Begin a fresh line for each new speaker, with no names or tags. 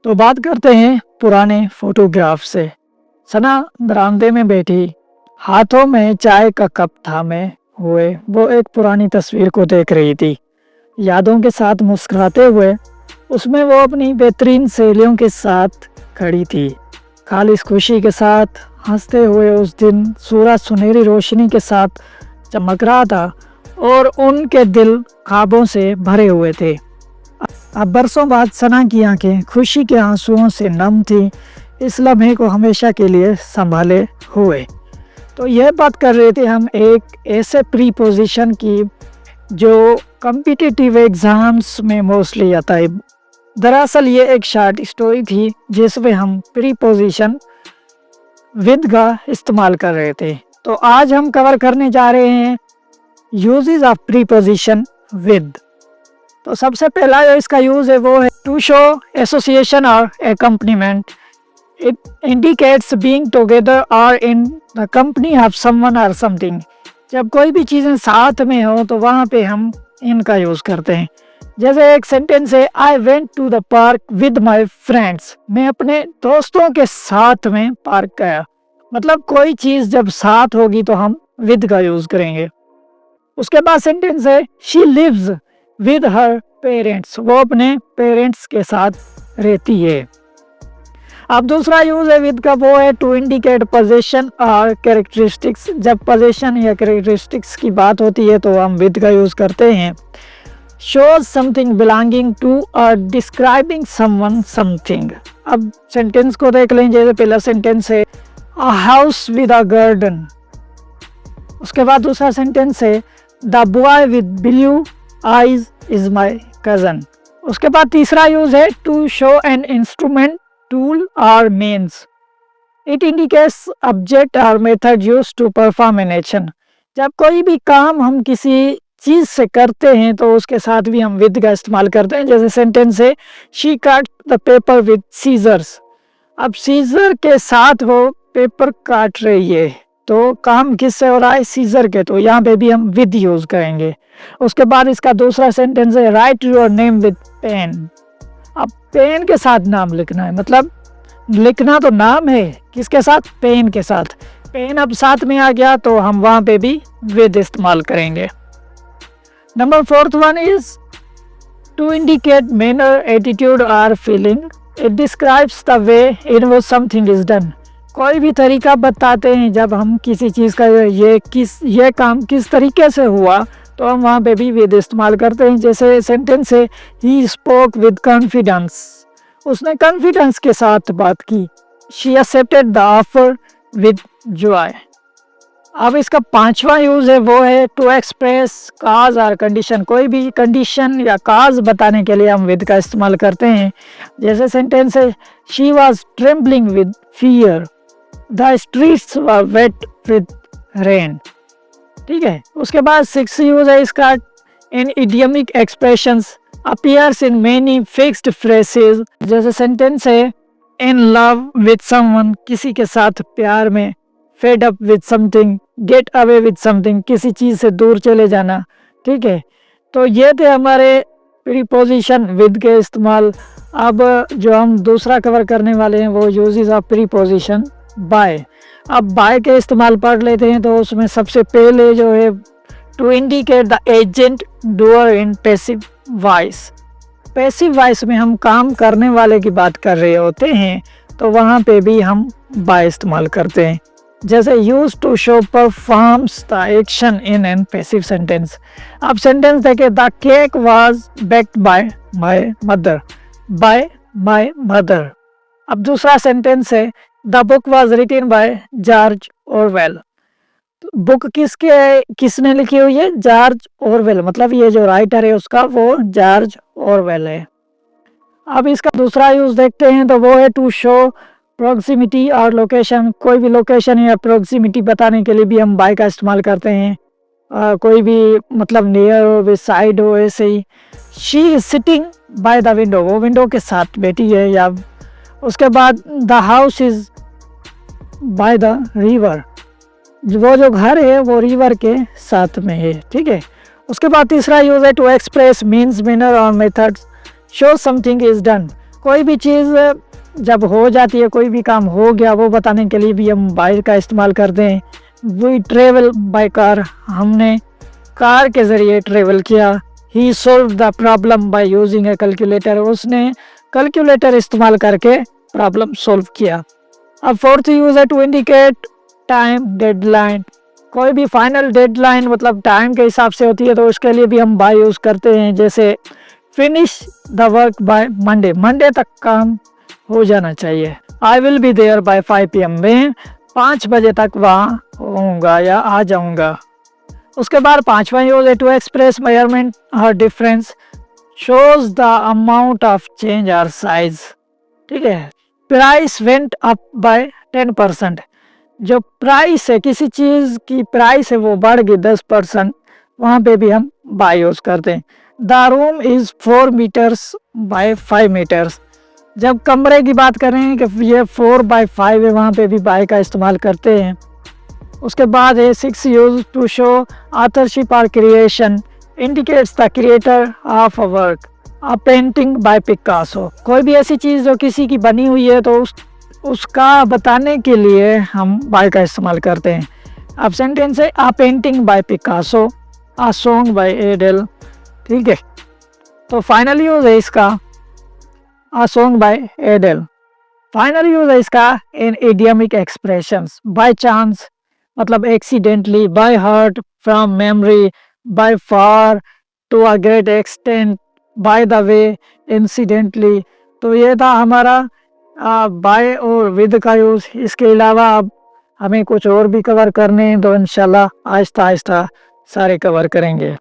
तो बात करते हैं पुराने फोटोग्राफ से। सना बरामदे में बैठी, हाथों में चाय का कप थामे हुए वो एक पुरानी तस्वीर को देख रही थी। यादों के साथ मुस्कुराते हुए उसमें वो अपनी बेहतरीन सहेलियों के साथ खड़ी थी। खालिस खुशी के साथ हंसते हुए उस दिन सूरज सुनहरी रोशनी के साथ चमक रहा था और उनके दिल ख्वाबों से भरे हुए थे। अब बरसों बाद सना की आंखें खुशी के आंसुओं से नम थी, इस लम्हे को हमेशा के लिए संभाले हुए। तो यह बात कर रहे थे हम एक ऐसे प्रीपोजिशन की जो कॉम्पिटिटिव एग्ज़ाम्स में मोस्टली आता है। दरअसल ये एक शॉर्ट स्टोरी थी जिसमें हम प्रीपोजिशन विद का इस्तेमाल कर रहे थे। तो आज हम कवर करने जा रहे हैं यूजेस ऑफ प्रीपोजिशन विद। तो सबसे पहला जो इसका यूज़ है वो है टू शो एसोसिएशन और एकम्पनीमेंट। इट इंडिकेट्स बीइंग टुगेदर और in the company of someone और समथिंग। जब कोई भी चीज़ें साथ में हो तो वहाँ पे हम इनका यूज़ करते हैं। जैसे एक सेंटेंस है, I went to the park with my friends. मैं अपने दोस्तों के साथ में पार्क गया। मतलब कोई चीज़ जब साथ होगी तो हम विद का यूज़ करेंगे। उसके बाद सेंटेंस है, she lives with her parents. वो अपने पेरेंट्स के साथ रहती है। अब दूसरा यूज है विद का, वो है टू इंडिकेट पोजीशन और कैरेक्टरिस्टिक्स। जब पोजीशन या कैरेक्टरिस्टिक्स की बात होती है तो हम विद का यूज करते हैं। शोज समथिंग बिलोंगिंग टू और डिस्क्राइबिंग समवन समथिंग। अब सेंटेंस को देख लें। जैसे पहला सेंटेंस है, a house with a garden. उसके बाद दूसरा सेंटेंस है, the boy with blue eyes is my cousin. उसके बाद तीसरा यूज है to show an instrument, tool और मीन्स। इट इंडिकेट्स ऑब्जेक्ट और method use to perform an action. जब कोई भी काम हम किसी चीज़ से करते हैं तो उसके साथ भी हम विद का इस्तेमाल करते हैं। जैसे सेंटेंस है, she cut the paper with scissors. अब सीजर के साथ वो पेपर काट रही है तो काम किससे हो रहा है, सीजर के, तो यहाँ पे भी हम विद यूज करेंगे। उसके बाद इसका दूसरा सेंटेंस है, write your name with pen. अब पेन के साथ नाम लिखना है, मतलब लिखना तो नाम है, किसके साथ, पेन के साथ। पेन अब साथ में आ गया तो हम वहाँ पे भी विद इस्तेमाल करेंगे। Number fourth one is to indicate manner, attitude और feeling. It describes the way in which something is done. कोई भी तरीका बताते हैं जब हम किसी चीज़ का ये काम किस तरीके से हुआ तो हम वहाँ पे भी विद इस्तेमाल करते हैं। जैसे सेंटेंस है, ही स्पोक विद कॉन्फिडेंस। उसने कॉन्फिडेंस के साथ बात की। She accepted the offer with Joy. अब इसका पांचवा यूज है वो है टू एक्सप्रेस काज और कंडीशन। कोई भी कंडीशन या काज बताने के लिए हम विद का इस्तेमाल करते हैं। जैसे सेंटेंस है, she was trembling with fear, the streets were wet with rain. ठीक है। उसके बाद सिक्स यूज है इसका, in idiomatic expressions appears in many fixed phrases. जैसे सेंटेंस है, इन लव विद समवन, किसी के साथ प्यार में, fed up with something, get away with something, किसी चीज़ से दूर चले जाना। ठीक है। तो ये थे हमारे प्रीपोजिशन विद के इस्तेमाल। अब जो हम दूसरा कवर करने वाले हैं वो यूजेस ऑफ प्रीपोजिशन बाय। अब बाय के इस्तेमाल पढ़ लेते हैं। तो उसमें सबसे पहले जो है to indicate the agent doer in passive voice. Passive voice में हम काम करने वाले की बात कर रहे होते हैं तो वहाँ पे भी हम बाय इस्तेमाल करते हैं। जैसे use to show performs the action in an passive sentence. अब सेंटेंस देखें, the cake was baked by my mother, by my mother. अब दूसरा सेंटेंस है, the book was written by George Orwell. Book किसने लिखी हुई है, जॉर्ज ऑरवेल, मतलब ये जो राइटर है उसका वो जॉर्ज ऑरवेल है। अब इसका दूसरा यूज देखते हैं तो वो है टू शो प्रॉक्सिमिटी और लोकेशन। कोई भी लोकेशन या प्रॉक्सिमिटी बताने के लिए भी हम बाय का इस्तेमाल करते हैं। कोई भी मतलब नियर हो, वे साइड हो, ऐसे ही। She is sitting by the window, वो विंडो के साथ बैठी है। या उसके बाद the house is by the river, वो जो घर है वो रिवर के साथ में है। ठीक है। उसके बाद तीसरा यूज है टू एक्सप्रेस मीन्स, मैनर और methods. Show something is done, कोई भी चीज़ जब हो जाती है, कोई भी काम हो गया, वो बताने के लिए भी हम बाय का इस्तेमाल करते हैं। वी ट्रेवल बाय कार, हमने कार के ज़रिए ट्रेवल किया। He solve the problem by using a calculator, उसने कैलकुलेटर इस्तेमाल करके प्रॉब्लम सॉल्व किया। अब फोर्थ यूज है टू इंडिकेट टाइम डेडलाइन। कोई भी फाइनल डेडलाइन मतलब टाइम के हिसाब से होती है, तो उसके लिए भी हम बाय यूज़ करते हैं। जैसे finish the work by Monday, Monday तक काम हो जाना चाहिए। I will be there by 5 PM, मैं 5 बजे तक वहाँ होऊंगा या आ जाऊंगा। उसके बाद पांचवा यूज है टू एक्सप्रेस मेजरमेंट और difference, shows the amount of change और साइज। ठीक है, प्राइस वेंट अप बाय 10%, जो प्राइस है, किसी चीज़ की प्राइस है वो बढ़ गई 10%, वहाँ पे भी हम बाय यूज़ करते हैं। The room is 4 metres by 5 metres, जब कमरे की बात करें कि ये 4 बाय 5 है, वहाँ पे भी बाय का इस्तेमाल करते हैं। उसके बाद है 6 यूज टू शो ऑथरशिप और creation, indicates the creator of a work, a painting by Picasso. कोई भी ऐसी चीज़ जो किसी की बनी हुई है तो उसका बताने के लिए हम बाय का इस्तेमाल करते हैं। अब सेंटेंस है a painting by Picasso, a song by Adele. ठीक है, तो फाइनल यूज है इसका a song by Adele. Final use है इसका in idiomatic expressions, by chance मतलब accidentally, by heart, from memory, by far, to a great extent, by the way, incidentally. तो ये था हमारा बाय और विद का यूज़। इसके अलावा अब हमें कुछ और भी कवर करने हैं, तो इंशाल्लाह आहिस्ता आहिस्ता सारे कवर करेंगे।